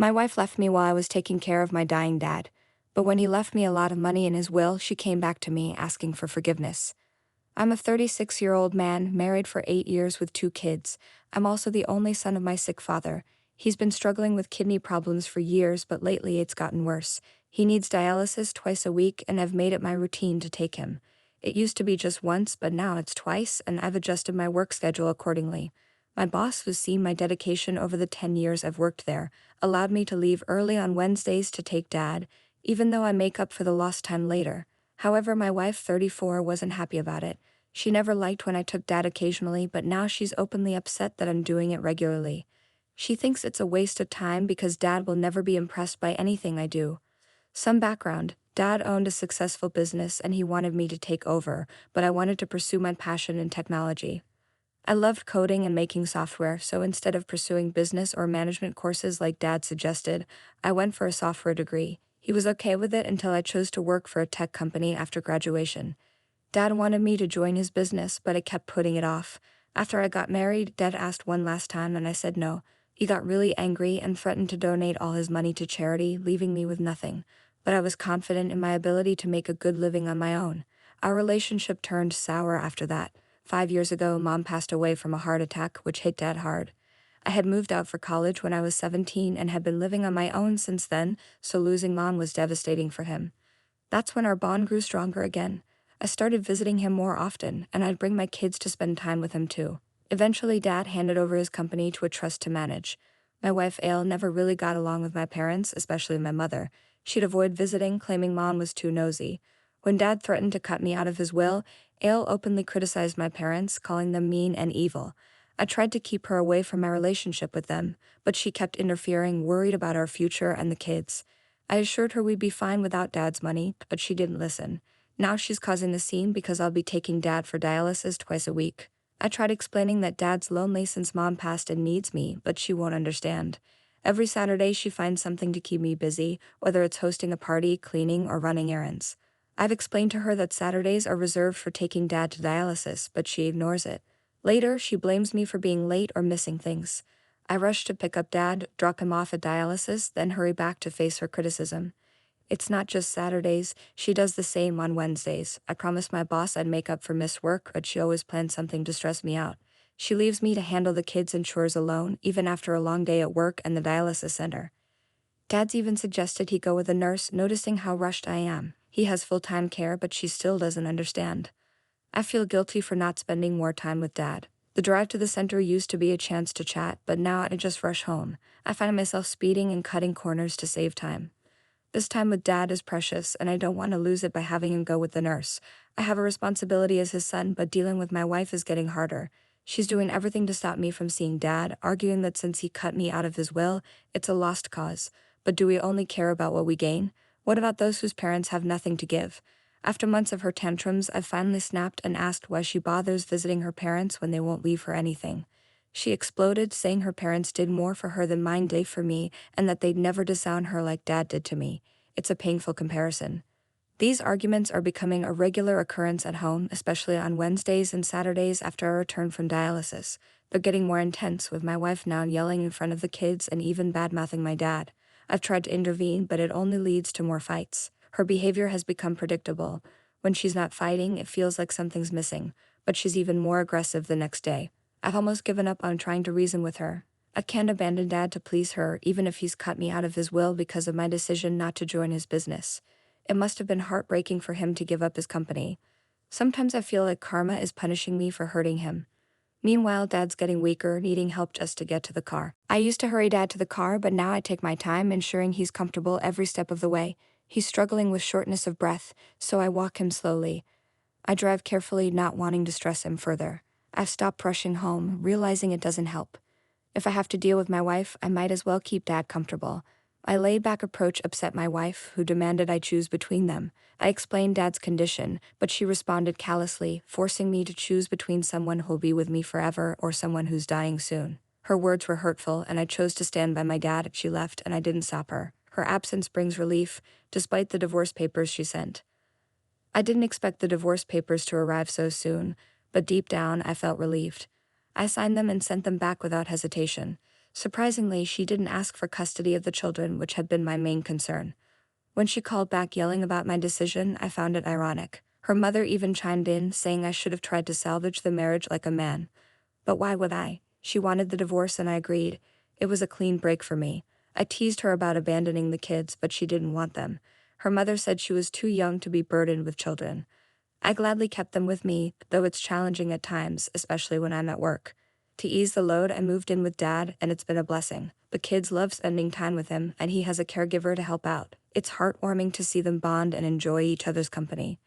My wife left me while I was taking care of my dying dad, but when he left me a lot of money in his will, she came back to me asking for forgiveness. I'm a 36-year-old man, married for 8 years with 2 kids. I'm also the only son of my sick father. He's been struggling with kidney problems for years, but lately it's gotten worse. He needs dialysis twice a week, and I've made it my routine to take him. It used to be just once, but now it's twice, and I've adjusted my work schedule accordingly. My boss, who's seen my dedication over the 10 years I've worked there, allowed me to leave early on Wednesdays to take dad, even though I make up for the lost time later. However, my wife, 34, wasn't happy about it. She never liked when I took dad occasionally, but now she's openly upset that I'm doing it regularly. She thinks it's a waste of time because dad will never be impressed by anything I do. Some background: dad owned a successful business and he wanted me to take over, but I wanted to pursue my passion in technology. I loved coding and making software, so instead of pursuing business or management courses like dad suggested, I went for a software degree. He was okay with it until I chose to work for a tech company after graduation. Dad wanted me to join his business, but I kept putting it off. After I got married, Dad asked one last time and I said no. He got really angry and threatened to donate all his money to charity, leaving me with nothing. But I was confident in my ability to make a good living on my own. Our relationship turned sour after that. 5 years ago, Mom passed away from a heart attack, which hit Dad hard. I had moved out for college when I was 17 and had been living on my own since then, so losing Mom was devastating for him. That's when our bond grew stronger again. I started visiting him more often, and I'd bring my kids to spend time with him too. Eventually, Dad handed over his company to a trust to manage. My wife, Ale, never really got along with my parents, especially my mother. She'd avoid visiting, claiming Mom was too nosy. When Dad threatened to cut me out of his will, Ale openly criticized my parents, calling them mean and evil. I tried to keep her away from my relationship with them, but she kept interfering, worried about our future and the kids. I assured her we'd be fine without Dad's money, but she didn't listen. Now she's causing the scene because I'll be taking Dad for dialysis twice a week. I tried explaining that Dad's lonely since Mom passed and needs me, but she won't understand. Every Saturday she finds something to keep me busy, whether it's hosting a party, cleaning, or running errands. I've explained to her that Saturdays are reserved for taking Dad to dialysis, but she ignores it. Later, she blames me for being late or missing things. I rush to pick up Dad, drop him off at dialysis, then hurry back to face her criticism. It's not just Saturdays, she does the same on Wednesdays. I promised my boss I'd make up for missed work, but she always plans something to stress me out. She leaves me to handle the kids and chores alone, even after a long day at work and the dialysis center. Dad's even suggested he go with a nurse, noticing how rushed I am. He has full-time care, but she still doesn't understand. I feel guilty for not spending more time with Dad. The drive to the center used to be a chance to chat, but now I just rush home. I find myself speeding and cutting corners to save time. This time with Dad is precious, and I don't want to lose it by having him go with the nurse. I have a responsibility as his son, but dealing with my wife is getting harder. She's doing everything to stop me from seeing Dad, arguing that since he cut me out of his will, it's a lost cause. But do we only care about what we gain? What about those whose parents have nothing to give? After months of her tantrums, I finally snapped and asked why she bothers visiting her parents when they won't leave her anything. She exploded, saying her parents did more for her than mine did for me, and that they'd never disown her like Dad did to me. It's a painful comparison. These arguments are becoming a regular occurrence at home, especially on Wednesdays and Saturdays after I return from dialysis. They're getting more intense, with my wife now yelling in front of the kids and even bad-mouthing my dad. I've tried to intervene, but it only leads to more fights. Her behavior has become predictable. When she's not fighting, it feels like something's missing, but she's even more aggressive the next day. I've almost given up on trying to reason with her. I can't abandon Dad to please her, even if he's cut me out of his will because of my decision not to join his business. It must have been heartbreaking for him to give up his company. Sometimes I feel like karma is punishing me for hurting him. Meanwhile, Dad's getting weaker, needing help just to get to the car. I used to hurry Dad to the car, but now I take my time, ensuring he's comfortable every step of the way. He's struggling with shortness of breath, so I walk him slowly. I drive carefully, not wanting to stress him further. I've stopped rushing home, realizing it doesn't help. If I have to deal with my wife, I might as well keep Dad comfortable. My laid-back approach upset my wife, who demanded I choose between them. I explained Dad's condition, but she responded callously, forcing me to choose between someone who'll be with me forever or someone who's dying soon. Her words were hurtful, and I chose to stand by my dad. She left, and I didn't stop her. Her absence brings relief, despite the divorce papers she sent. I didn't expect the divorce papers to arrive so soon, but deep down I felt relieved. I signed them and sent them back without hesitation. Surprisingly, she didn't ask for custody of the children, which had been my main concern. When she called back yelling about my decision, I found it ironic. Her mother even chimed in, saying I should have tried to salvage the marriage like a man. But why would I? She wanted the divorce and I agreed. It was a clean break for me. I teased her about abandoning the kids, but she didn't want them. Her mother said she was too young to be burdened with children. I gladly kept them with me, though it's challenging at times, especially when I'm at work. To ease the load, I moved in with Dad, and it's been a blessing. The kids love spending time with him, and he has a caregiver to help out. It's heartwarming to see them bond and enjoy each other's company.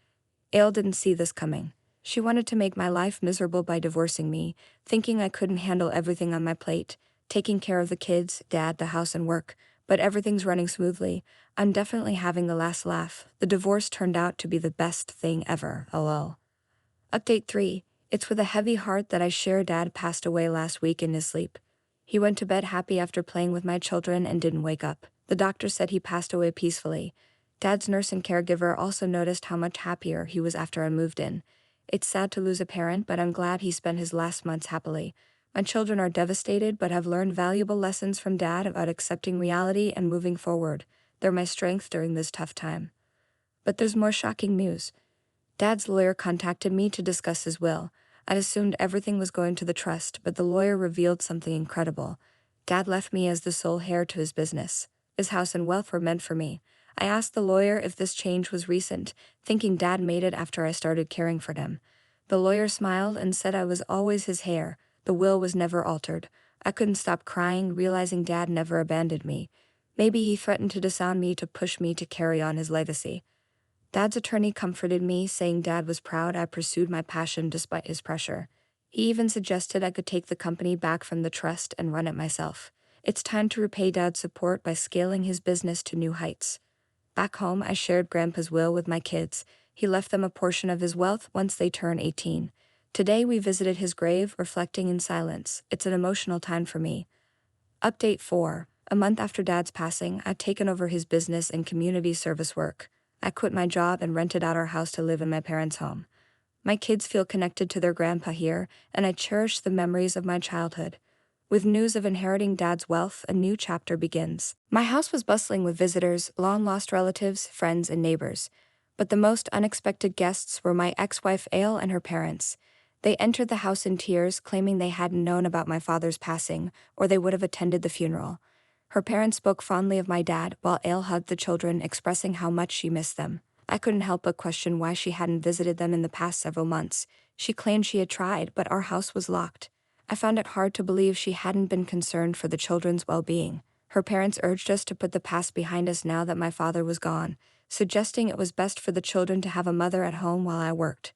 Ale didn't see this coming. She wanted to make my life miserable by divorcing me, thinking I couldn't handle everything on my plate, taking care of the kids, Dad, the house and work. But everything's running smoothly. I'm definitely having the last laugh. The divorce turned out to be the best thing ever, lol. Update 3. It's with a heavy heart that I share Dad passed away last week in his sleep. He went to bed happy after playing with my children and didn't wake up. The doctor said he passed away peacefully. Dad's nurse and caregiver also noticed how much happier he was after I moved in. It's sad to lose a parent, but I'm glad he spent his last months happily. My children are devastated but have learned valuable lessons from Dad about accepting reality and moving forward. They're my strength during this tough time. But there's more shocking news. Dad's lawyer contacted me to discuss his will. I'd assumed everything was going to the trust, but the lawyer revealed something incredible. Dad left me as the sole heir to his business. His house and wealth were meant for me. I asked the lawyer if this change was recent, thinking Dad made it after I started caring for him. The lawyer smiled and said I was always his heir. The will was never altered. I couldn't stop crying, realizing Dad never abandoned me. Maybe he threatened to disown me to push me to carry on his legacy. Dad's attorney comforted me, saying Dad was proud I pursued my passion despite his pressure. He even suggested I could take the company back from the trust and run it myself. It's time to repay Dad's support by scaling his business to new heights. Back home, I shared Grandpa's will with my kids. He left them a portion of his wealth once they turned 18. Today we visited his grave, reflecting in silence. It's an emotional time for me. Update 4. A month after Dad's passing, I've taken over his business and community service work. I quit my job and rented out our house to live in my parents' home. My kids feel connected to their grandpa here, and I cherish the memories of my childhood. With news of inheriting Dad's wealth, a new chapter begins. My house was bustling with visitors, long-lost relatives, friends, and neighbors. But the most unexpected guests were my ex-wife Ale and her parents. They entered the house in tears, claiming they hadn't known about my father's passing, or they would have attended the funeral. Her parents spoke fondly of my dad, while Ale hugged the children, expressing how much she missed them. I couldn't help but question why she hadn't visited them in the past several months. She claimed she had tried, but our house was locked. I found it hard to believe she hadn't been concerned for the children's well-being. Her parents urged us to put the past behind us now that my father was gone, suggesting it was best for the children to have a mother at home while I worked.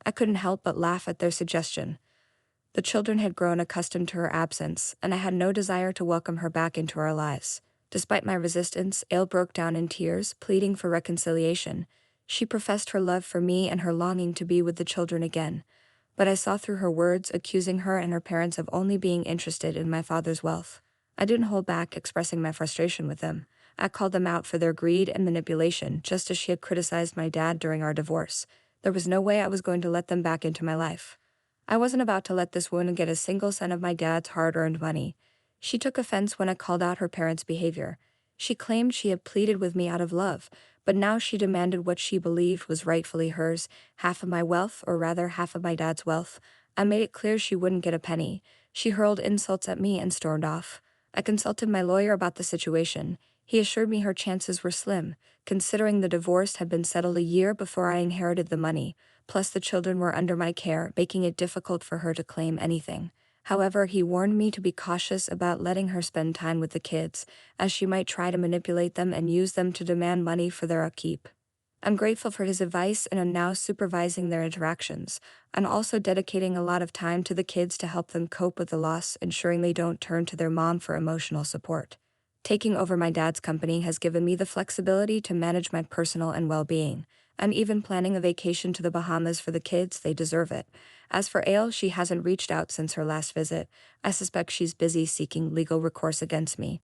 I couldn't help but laugh at their suggestion. The children had grown accustomed to her absence, and I had no desire to welcome her back into our lives. Despite my resistance, Ale broke down in tears, pleading for reconciliation. She professed her love for me and her longing to be with the children again. But I saw through her words, accusing her and her parents of only being interested in my father's wealth. I didn't hold back, expressing my frustration with them. I called them out for their greed and manipulation, just as she had criticized my dad during our divorce. There was no way I was going to let them back into my life. I wasn't about to let this woman get a single cent of my dad's hard-earned money. She took offense when I called out her parents' behavior. She claimed she had pleaded with me out of love, but now she demanded what she believed was rightfully hers, half of my wealth, or rather half of my dad's wealth. I made it clear she wouldn't get a penny. She hurled insults at me and stormed off. I consulted my lawyer about the situation. He assured me her chances were slim, considering the divorce had been settled a year before I inherited the money. Plus the children were under my care, making it difficult for her to claim anything. However, he warned me to be cautious about letting her spend time with the kids, as she might try to manipulate them and use them to demand money for their upkeep. I'm grateful for his advice and am now supervising their interactions. I'm also dedicating a lot of time to the kids to help them cope with the loss, ensuring they don't turn to their mom for emotional support. Taking over my dad's company has given me the flexibility to manage my personal and well-being. I'm even planning a vacation to the Bahamas for the kids. They deserve it. As for Ale, she hasn't reached out since her last visit. I suspect she's busy seeking legal recourse against me.